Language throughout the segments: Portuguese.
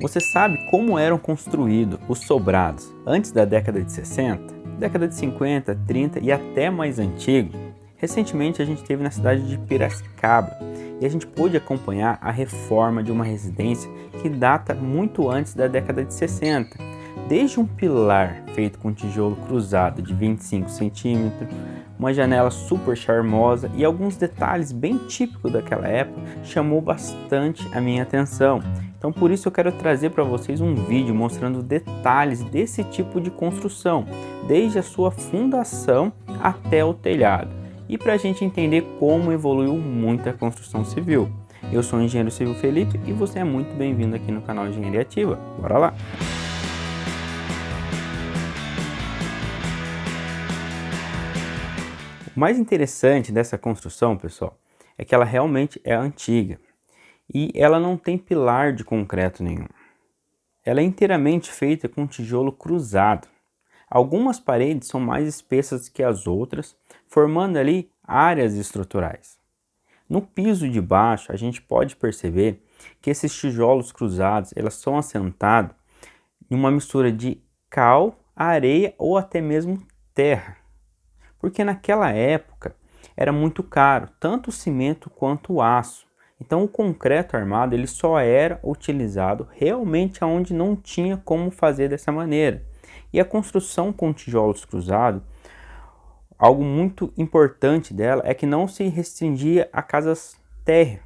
Você sabe como eram construídos os sobrados antes da década de 60? Década de 50, 30 e até mais antigo? Recentemente a gente esteve na cidade de Piracicaba e a gente pôde acompanhar a reforma de uma residência que data muito antes da década de 60. Desde um pilar feito com tijolo cruzado de 25 centímetros, uma janela super charmosa e alguns detalhes bem típicos daquela época chamou bastante a minha atenção. Então por isso eu quero trazer para vocês um vídeo mostrando detalhes desse tipo de construção, desde a sua fundação até o telhado, e para a gente entender como evoluiu muito a construção civil. Eu sou o engenheiro civil Felipe e você é muito bem-vindo aqui no canal Engenharia Ativa. Bora lá! O mais interessante dessa construção, pessoal, é que ela realmente é antiga e ela não tem pilar de concreto nenhum. Ela é inteiramente feita com tijolo cruzado. Algumas paredes são mais espessas que as outras, formando ali áreas estruturais. No piso de baixo, a gente pode perceber que esses tijolos cruzados, elas são assentados em uma mistura de cal, areia ou até mesmo terra. Porque naquela época era muito caro, tanto o cimento quanto o aço. Então o concreto armado ele só era utilizado realmente onde não tinha como fazer dessa maneira. E a construção com tijolos cruzados, algo muito importante dela é que não se restringia a casas térreas.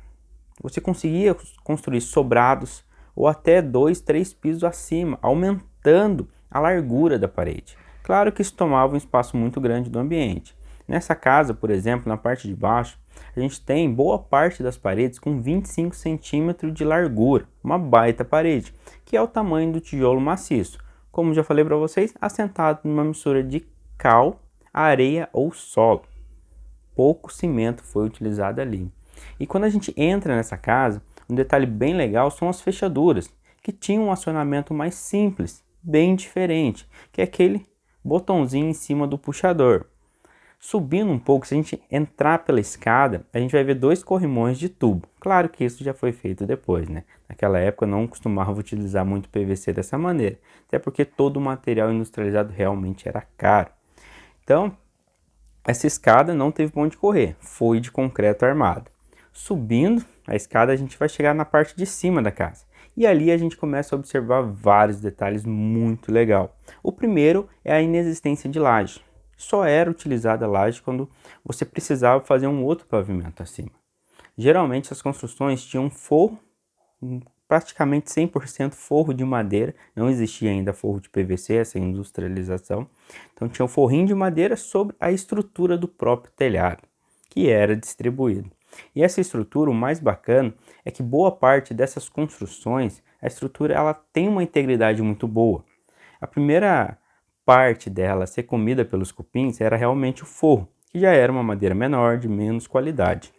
Você conseguia construir sobrados ou até 2, 3 pisos acima, aumentando a largura da parede. Claro que isso tomava um espaço muito grande do ambiente. Nessa casa, por exemplo, na parte de baixo, a gente tem boa parte das paredes com 25 centímetros de largura, uma baita parede, que é o tamanho do tijolo maciço. Como já falei para vocês, assentado numa mistura de cal, areia ou solo. Pouco cimento foi utilizado ali. E quando a gente entra nessa casa, um detalhe bem legal são as fechaduras, que tinham um acionamento mais simples, bem diferente, que é aquele botãozinho em cima do puxador. Subindo um pouco, se a gente entrar pela escada, a gente vai ver 2 corrimões de tubo. Claro que isso já foi feito depois, né? Naquela época não costumava utilizar muito PVC dessa maneira, até porque todo o material industrializado realmente era caro. Então, essa escada não teve pra onde correr, foi de concreto armado. Subindo a escada, a gente vai chegar na parte de cima da casa. E ali a gente começa a observar vários detalhes muito legais. O primeiro é a inexistência de laje. Só era utilizada a laje quando você precisava fazer um outro pavimento acima. Geralmente as construções tinham forro, praticamente 100% forro de madeira, não existia ainda forro de PVC, essa industrialização. Então tinha um forrinho de madeira sobre a estrutura do próprio telhado, que era distribuído. E essa estrutura, o mais bacana, é que boa parte dessas construções, a estrutura ela tem uma integridade muito boa. A primeira parte dela a ser comida pelos cupins era realmente o forro, que já era uma madeira menor, de menos qualidade.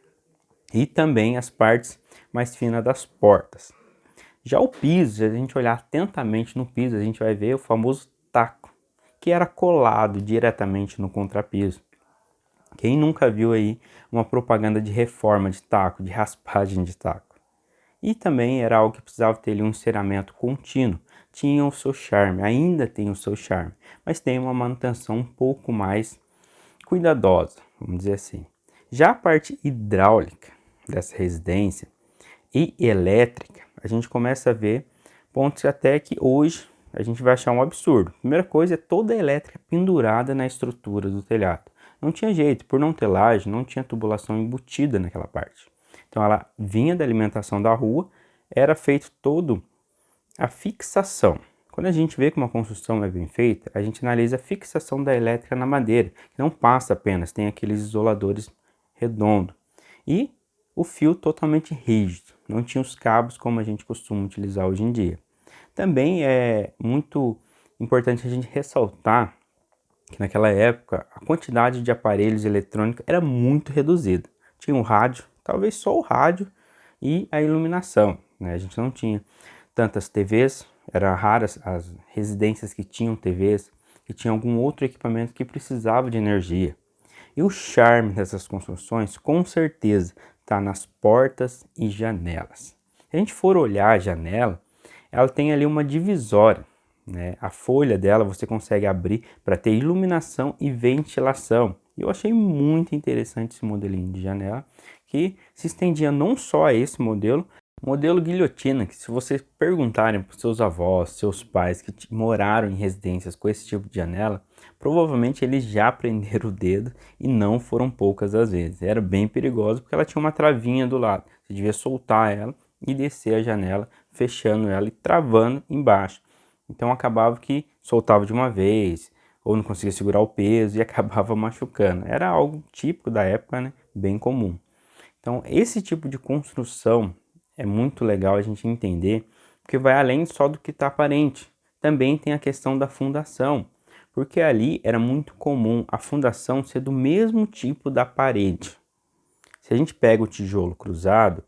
E também as partes mais finas das portas. Já o piso, se a gente olhar atentamente no piso, a gente vai ver o famoso taco, que era colado diretamente no contrapiso. Quem nunca viu aí uma propaganda de reforma de taco, de raspagem de taco? E também era algo que precisava ter ali um enceramento contínuo. Tinha o seu charme, ainda tem o seu charme, mas tem uma manutenção um pouco mais cuidadosa, vamos dizer assim. Já a parte hidráulica dessa residência e elétrica, a gente começa a ver pontos até que hoje a gente vai achar um absurdo. Primeira coisa é toda a elétrica pendurada na estrutura do telhado. Não tinha jeito, por não ter laje, não tinha tubulação embutida naquela parte. Então ela vinha da alimentação da rua, era feito todo a fixação. Quando a gente vê que uma construção é bem feita, a gente analisa a fixação da elétrica na madeira, que não passa apenas, tem aqueles isoladores redondos. E o fio totalmente rígido, não tinha os cabos como a gente costuma utilizar hoje em dia. Também é muito importante a gente ressaltar que naquela época a quantidade de aparelhos eletrônicos era muito reduzida. Tinha um rádio, talvez só o rádio e a iluminação, né? A gente não tinha tantas TVs, eram raras as residências que tinham TVs, que tinham algum outro equipamento que precisava de energia. E o charme dessas construções, com certeza, está nas portas e janelas. Se a gente for olhar a janela, ela tem ali uma divisória, né? A folha dela você consegue abrir para ter iluminação e ventilação. E eu achei muito interessante esse modelinho de janela, que se estendia não só a esse modelo guilhotina, que se vocês perguntarem para seus avós, seus pais que moraram em residências com esse tipo de janela, provavelmente eles já prenderam o dedo e não foram poucas as vezes. Era bem perigoso porque ela tinha uma travinha do lado. Você devia soltar ela e descer a janela, fechando ela e travando embaixo. Então acabava que soltava de uma vez, ou não conseguia segurar o peso e acabava machucando. Era algo típico da época, né? Bem comum. Então esse tipo de construção é muito legal a gente entender, porque vai além só do que está aparente. Também tem a questão da fundação, porque ali era muito comum a fundação ser do mesmo tipo da parede. Se a gente pega o tijolo cruzado,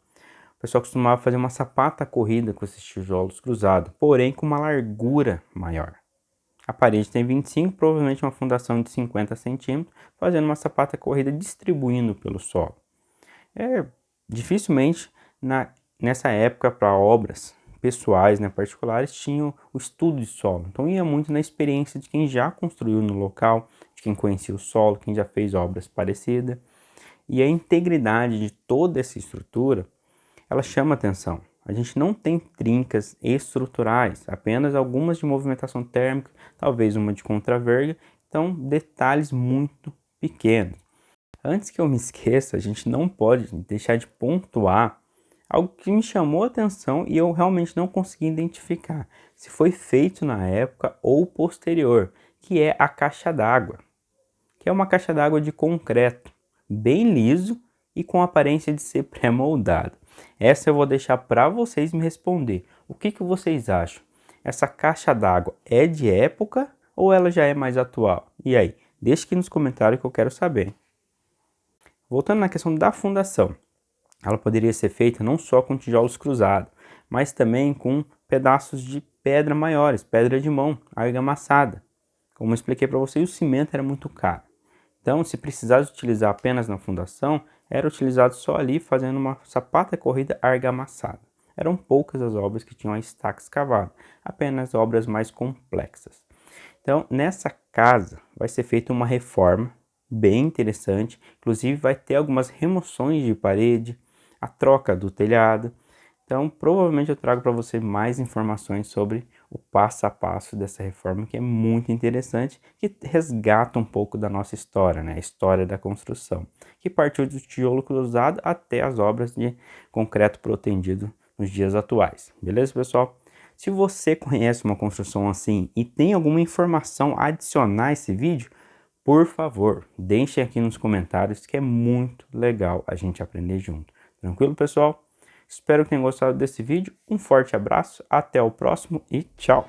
o pessoal costumava fazer uma sapata corrida com esses tijolos cruzados, porém com uma largura maior. A parede tem 25, provavelmente uma fundação de 50 centímetros, fazendo uma sapata corrida distribuindo pelo solo. Dificilmente nessa época, para obras pessoais, né, particulares, tinham o estudo de solo. Então ia muito na experiência de quem já construiu no local, de quem conhecia o solo, quem já fez obras parecidas. E a integridade de toda essa estrutura, ela chama atenção. A gente não tem trincas estruturais, apenas algumas de movimentação térmica, talvez uma de contraverga, então detalhes muito pequenos. Antes que eu me esqueça, a gente não pode deixar de pontuar algo que me chamou a atenção e eu realmente não consegui identificar se foi feito na época ou posterior, que é a caixa d'água, que é uma caixa d'água de concreto, bem liso e com aparência de ser pré-moldado. Essa eu vou deixar para vocês me responder. O que vocês acham? Essa caixa d'água é de época ou ela já é mais atual? E aí? Deixe aqui nos comentários que eu quero saber. Voltando na questão da fundação, ela poderia ser feita não só com tijolos cruzados, mas também com pedaços de pedra maiores, pedra de mão, argamassada. Como eu expliquei para vocês, o cimento era muito caro. Então, se precisasse utilizar apenas na fundação, era utilizado só ali fazendo uma sapata corrida argamassada. Eram poucas as obras que tinham a estaca escavada, apenas obras mais complexas. Então, nessa casa vai ser feita uma reforma bem interessante, inclusive vai ter algumas remoções de parede, a troca do telhado. Então, provavelmente eu trago para você mais informações sobre o passo a passo dessa reforma, que é muito interessante, que resgata um pouco da nossa história, né? A história da construção, que partiu do tijolo cruzado até as obras de concreto protendido nos dias atuais. Beleza, pessoal? Se você conhece uma construção assim e tem alguma informação a adicionar a esse vídeo, por favor, deixem aqui nos comentários que é muito legal a gente aprender junto. Tranquilo, pessoal? Espero que tenham gostado desse vídeo. Um forte abraço, até o próximo e tchau!